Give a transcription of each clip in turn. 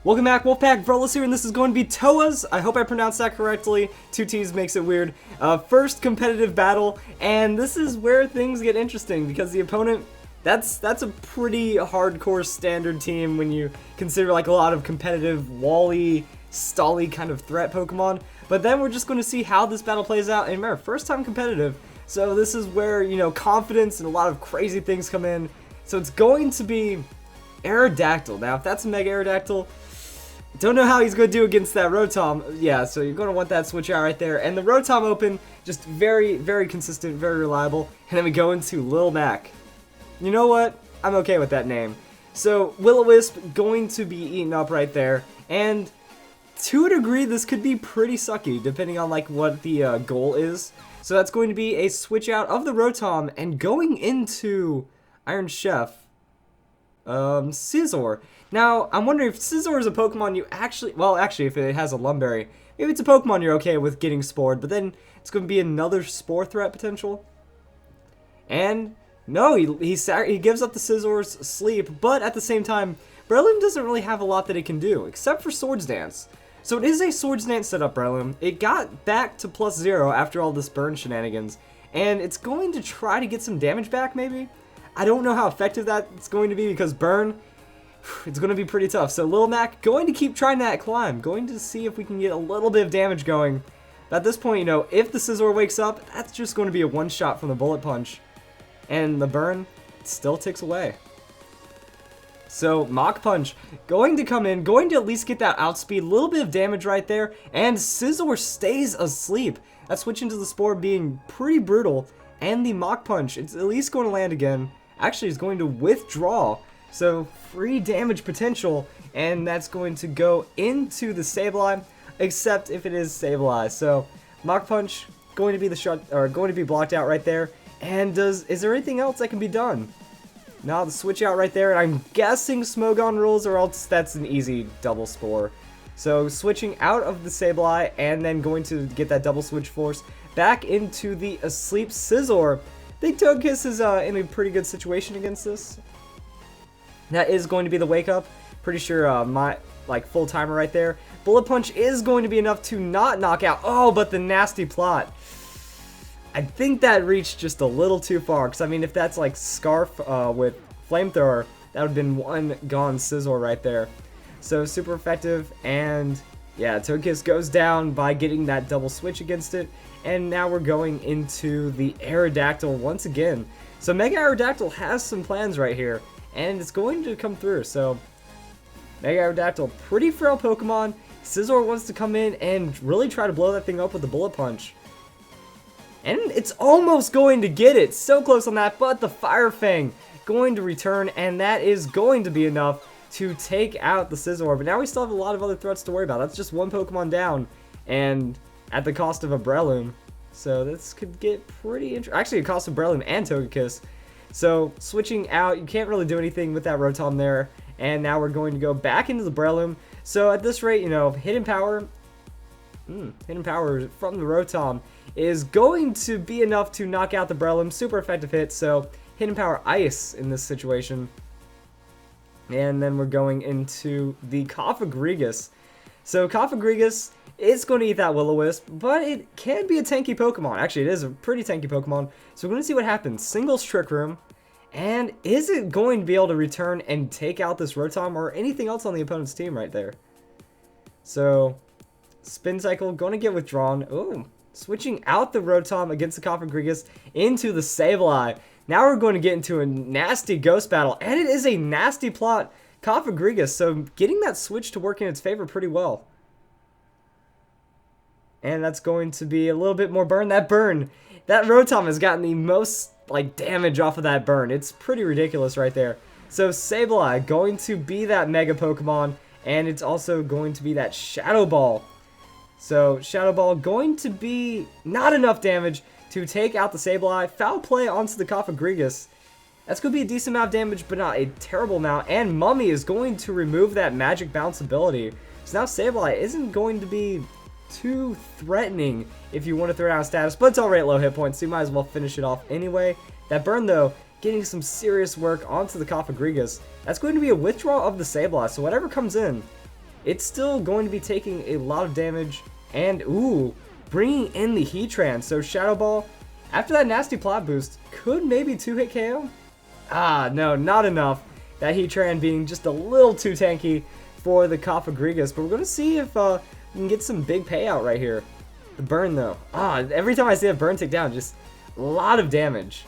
Welcome back, Wolfpack. Bulla here, and this is going to be Ttoah's. I hope I pronounced that correctly. Two T's makes it weird. First competitive battle, and this is where things get interesting because the opponent, that's a pretty hardcore standard team when you consider like a lot of competitive Wally, Stally kind of threat Pokemon. But then we're just going to see how this battle plays out. And remember, first time competitive, so this is where, you know, confidence and a lot of crazy things come in. So it's going to be Aerodactyl. Now, if that's a Mega Aerodactyl, don't know how he's going to do against that Rotom. Yeah, so you're going to want that switch out right there. And the Rotom Open, just very, very consistent, very reliable. And then we go into Lil Mac. You know what? I'm okay with that name. So, Will-O-Wisp going to be eaten up right there. And to a degree, this could be pretty sucky, depending on like what the goal is. So that's going to be a switch out of the Rotom and going into Iron Chef. Scizor. Now, I'm wondering if Scizor is a Pokemon you actually, well, actually, if it has a Lumberry, maybe it's a Pokemon you're okay with getting spored, but then it's going to be another spore threat potential. And, no, he gives up the Scizor's sleep, but at the same time, Breloom doesn't really have a lot that it can do, except for Swords Dance. So it is a Swords Dance setup, Breloom. It got back to +0 after all this burn shenanigans, and it's going to try to get some damage back, maybe? I don't know how effective that's going to be because burn, it's going to be pretty tough. So Lil Mac going to keep trying that climb, going to see if we can get a little bit of damage going. But at this point, you know, if the Scizor wakes up, that's just going to be a one-shot from the Bullet Punch. And the burn still ticks away. So Mach Punch going to come in, going to at least get that outspeed, a little bit of damage right there, and Scizor stays asleep. That switch into the Spore being pretty brutal, and the Mach Punch, it's at least going to land again. Actually, it's going to withdraw, so free damage potential, and that's going to go into the Sableye, except if it is stabilized. So Mach Punch going to be going to be blocked out right there. And is there anything else that can be done? No, the switch out right there, and I'm guessing Smogon rules, or else that's an easy double spore. So switching out of the Sableye, and then going to get that double switch force back into the asleep Scizor. I think Togekiss is in a pretty good situation against this. That is going to be the wake up. Pretty sure my full timer right there. Bullet Punch is going to be enough to not knock out. Oh, but the nasty plot. I think that reached just a little too far. Because I mean, if that's like Scarf with Flamethrower, that would have been one gone Scizor right there. So super effective, and yeah, Togekiss goes down by getting that double switch against it. And now we're going into the Aerodactyl once again. So Mega Aerodactyl has some plans right here, and it's going to come through. So Mega Aerodactyl, pretty frail Pokemon. Scizor wants to come in and really try to blow that thing up with the Bullet Punch. And it's almost going to get it. So close on that, but the Fire Fang going to return, and that is going to be enough to take out the Scizor. But now we still have a lot of other threats to worry about. That's just one Pokemon down, and at the cost of a Breloom. So this could get pretty interesting. Actually, it costs a Breloom and Togekiss. So switching out, you can't really do anything with that Rotom there. And now we're going to go back into the Breloom. So at this rate, you know, Hidden Power from the Rotom is going to be enough to knock out the Breloom. Super effective hit. So Hidden Power Ice in this situation. And then we're going into the Cofagrigus. So Cofagrigus is going to eat that Will-O-Wisp, but it can be a tanky Pokemon. Actually, it is a pretty tanky Pokemon. So we're going to see what happens. Singles Trick Room. And is it going to be able to return and take out this Rotom or anything else on the opponent's team right there? So, Spin Cycle going to get withdrawn. Ooh, switching out the Rotom against the Cofagrigus into the Sableye. Now we're going to get into a nasty Ghost Battle. And it is a nasty plot Cofagrigus. So, getting that switch to work in its favor pretty well. And that's going to be a little bit more burn. That Rotom has gotten the most damage off of that burn. It's pretty ridiculous right there. So Sableye going to be that Mega Pokemon, and it's also going to be that Shadow Ball. So Shadow Ball going to be not enough damage to take out the Sableye. Foul play onto the Cofagrigus. That's going to be a decent amount of damage, but not a terrible amount. And Mummy is going to remove that Magic Bounce ability. So now Sableye isn't going to be too threatening if you want to throw down status, but it's already at low hit points, so you might as well finish it off anyway. That burn, though, getting some serious work onto the Cofagrigus. That's going to be a withdrawal of the Sableye, so whatever comes in, it's still going to be taking a lot of damage. And, ooh, bringing in the Heatran. So Shadow Ball, after that nasty plot boost, could maybe 2-hit KO? Ah, no, not enough. That Heatran being just a little too tanky for the Cofagrigus. But we're going to see if we can get some big payout right here. The burn, though. Ah, every time I see a burn tick down, just a lot of damage.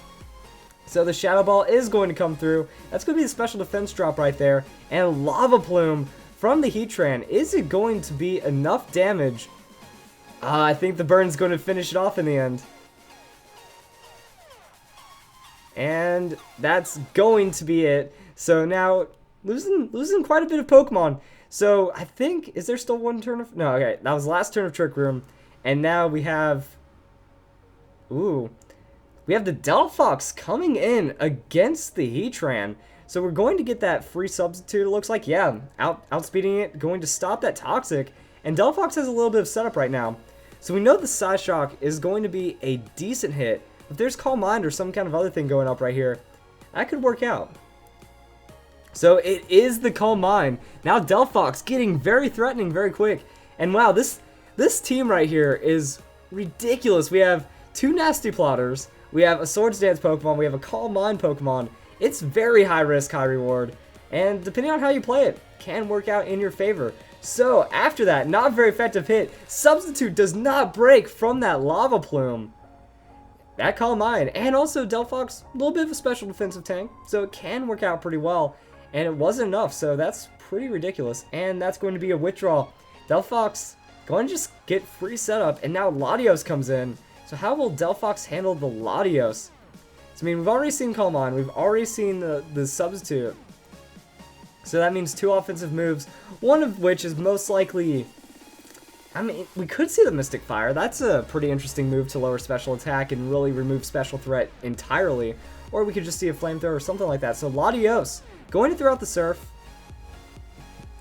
So the Shadow Ball is going to come through. That's going to be a special defense drop right there. And Lava Plume from the Heatran. Is it going to be enough damage? I think the burn's going to finish it off in the end. And that's going to be it. So now, losing quite a bit of Pokemon. So I think, is there still one turn of... No, okay, that was the last turn of Trick Room. And now we have... Ooh. We have the Delphox coming in against the Heatran. So we're going to get that free substitute, it looks like. Yeah, outspeeding it, going to stop that Toxic. And Delphox has a little bit of setup right now. So we know the Psyshock is going to be a decent hit. If there's Calm Mind or some kind of other thing going up right here, that could work out. So it is the Calm Mind. Now Delphox getting very threatening very quick. And wow, this team right here is ridiculous. We have 2 Nasty Plotters. We have a Swords Dance Pokemon. We have a Calm Mind Pokemon. It's very high risk, high reward. And depending on how you play it, can work out in your favor. So after that, not very effective hit. Substitute does not break from that Lava Plume. That Calm Mind. And also Delphox, a little bit of a special defensive tank. So it can work out pretty well. And it wasn't enough. So that's pretty ridiculous. And that's going to be a withdrawal. Delphox going to just get free setup. And now Latios comes in. So how will Delphox handle the Latios? So, I mean, we've already seen Calm Mind. We've already seen the substitute. So that means 2 offensive moves, one of which is most likely... I mean, we could see the Mystic Fire. That's a pretty interesting move to lower special attack and really remove special threat entirely. Or we could just see a Flamethrower or something like that. So Latios going to throw out the Surf.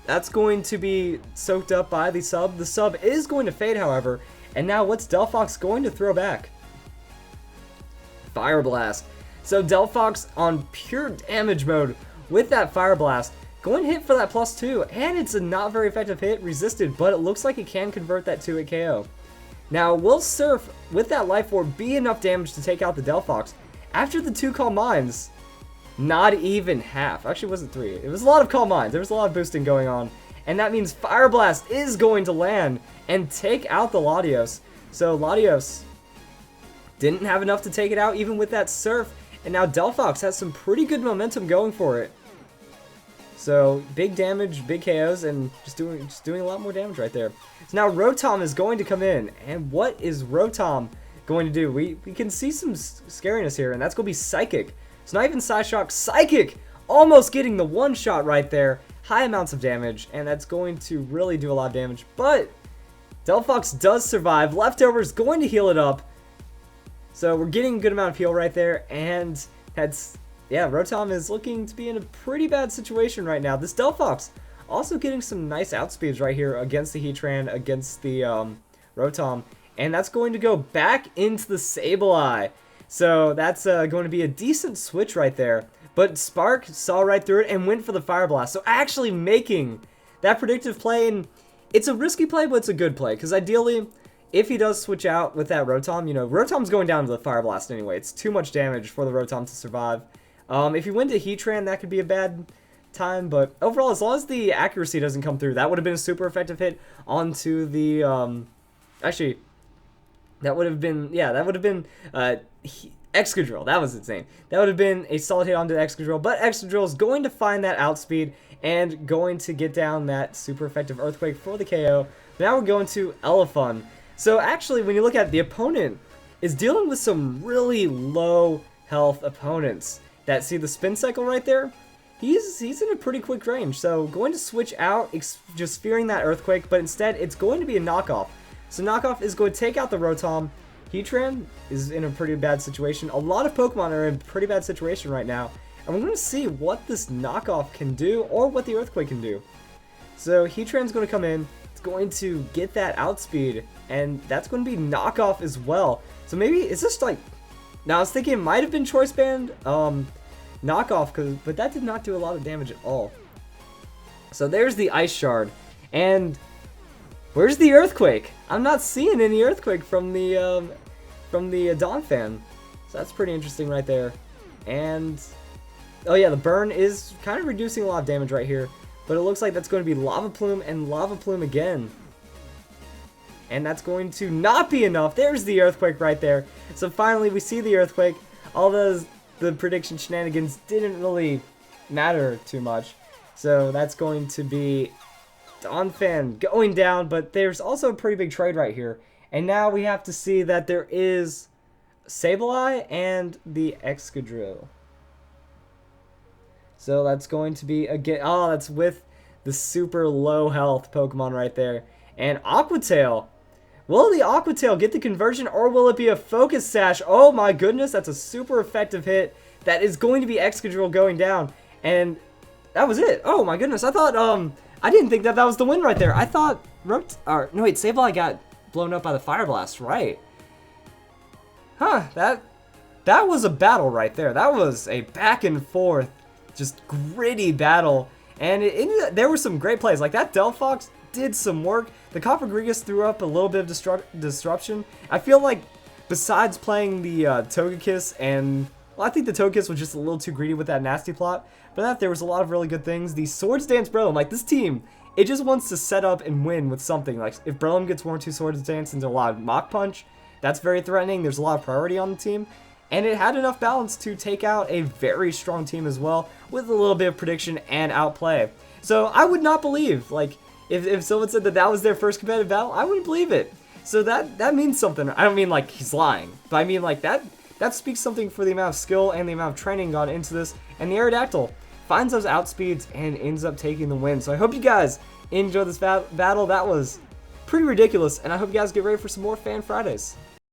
That's going to be soaked up by the sub. The sub is going to fade, however. And now what's Delphox going to throw back? Fire Blast. So Delphox on pure damage mode with that Fire Blast. Going to hit for that +2, and it's a not very effective hit, resisted, but it looks like it can convert that to a KO. Now, will Surf, with that Life Orb, be enough damage to take out the Delphox? After the 2 Calm Minds, not even half. Actually, it wasn't 3. It was a lot of Calm Minds. There was a lot of boosting going on. And that means Fire Blast is going to land and take out the Latios. So Latios didn't have enough to take it out, even with that Surf. And now Delphox has some pretty good momentum going for it. So big damage, big KOs, and just doing a lot more damage right there. So now Rotom is going to come in, and what is Rotom going to do? We can see some scariness here, and that's going to be Psychic. It's not even Psyshock, Psychic! Almost getting the one-shot right there. High amounts of damage, and that's going to really do a lot of damage. But Delphox does survive. Leftovers going to heal it up. So we're getting a good amount of heal right there, and that's... Yeah, Rotom is looking to be in a pretty bad situation right now. This Delphox also getting some nice outspeeds right here against the Heatran, against the Rotom. And that's going to go back into the Sableye. So that's going to be a decent switch right there. But Spark saw right through it and went for the Fire Blast. So actually making that predictive play, and it's a risky play, but it's a good play. Because ideally, if he does switch out with that Rotom, you know, Rotom's going down to the Fire Blast anyway. It's too much damage for the Rotom to survive. If he went to Heatran, that could be a bad time, but overall, as long as the accuracy doesn't come through, that would have been a super effective hit onto the, actually, that would have been, yeah, that would have been, Excadrill, that was its name. That would have been a solid hit onto Excadrill, but Excadrill is going to find that outspeed and going to get down that super effective Earthquake for the KO. Now we're going to Elephant. So actually, when you look at it, the opponent is dealing with some really low health opponents. That, see the spin cycle right there? He's in a pretty quick range, so going to switch out, just fearing that Earthquake, but instead it's going to be a knockoff. So knockoff is going to take out the Rotom. Heatran is in a pretty bad situation. A lot of Pokemon are in a pretty bad situation right now, and we're going to see what this knockoff can do, or what the Earthquake can do. So Heatran's going to come in, it's going to get that outspeed, and that's going to be knockoff as well. So maybe, is this like... Now, I was thinking it might have been Choice Band knockoff, but that did not do a lot of damage at all. So there's the Ice Shard. And where's the Earthquake? I'm not seeing any Earthquake from the Donphan. So that's pretty interesting right there. And oh yeah, the burn is kind of reducing a lot of damage right here. But it looks like that's going to be Lava Plume and Lava Plume again. And that's going to not be enough. There's the Earthquake right there. So finally we see the Earthquake. All the prediction shenanigans didn't really matter too much. So that's going to be Donphan going down. But there's also a pretty big trade right here. And now we have to see that there is Sableye and the Excadrill. So that's going to be, again, oh, that's with the super low health Pokemon right there. And Aqua Tail. Will the Aqua Tail get the conversion, or will it be a Focus Sash? Oh my goodness, that's a super effective hit. That is going to be Excadrill going down. And that was it. Oh my goodness, I thought, I didn't think that was the win right there. I thought, no wait, Sableye got blown up by the Fire Blast, right? Huh, that was a battle right there. That was a back and forth, just gritty battle. And there were some great plays. Like that Delphox did some work. The Coppergrigus threw up a little bit of disruption. I feel like besides playing the Togekiss and... Well, I think the Togekiss was just a little too greedy with that nasty plot. But that there was a lot of really good things. The Swords Dance Breloom, like this team, it just wants to set up and win with something. Like if Breloom gets 1 or 2 Swords Dance into a lot of Mach Punch, that's very threatening. There's a lot of priority on the team. And it had enough balance to take out a very strong team as well, with a little bit of prediction and outplay. So I would not believe, like, if someone said that was their first competitive battle, I wouldn't believe it. So that means something. I don't mean like he's lying, but I mean like that speaks something for the amount of skill and the amount of training gone into this. And the Aerodactyl finds those outspeeds and ends up taking the win. So I hope you guys enjoyed this battle. That was pretty ridiculous, and I hope you guys get ready for some more Fan Fridays.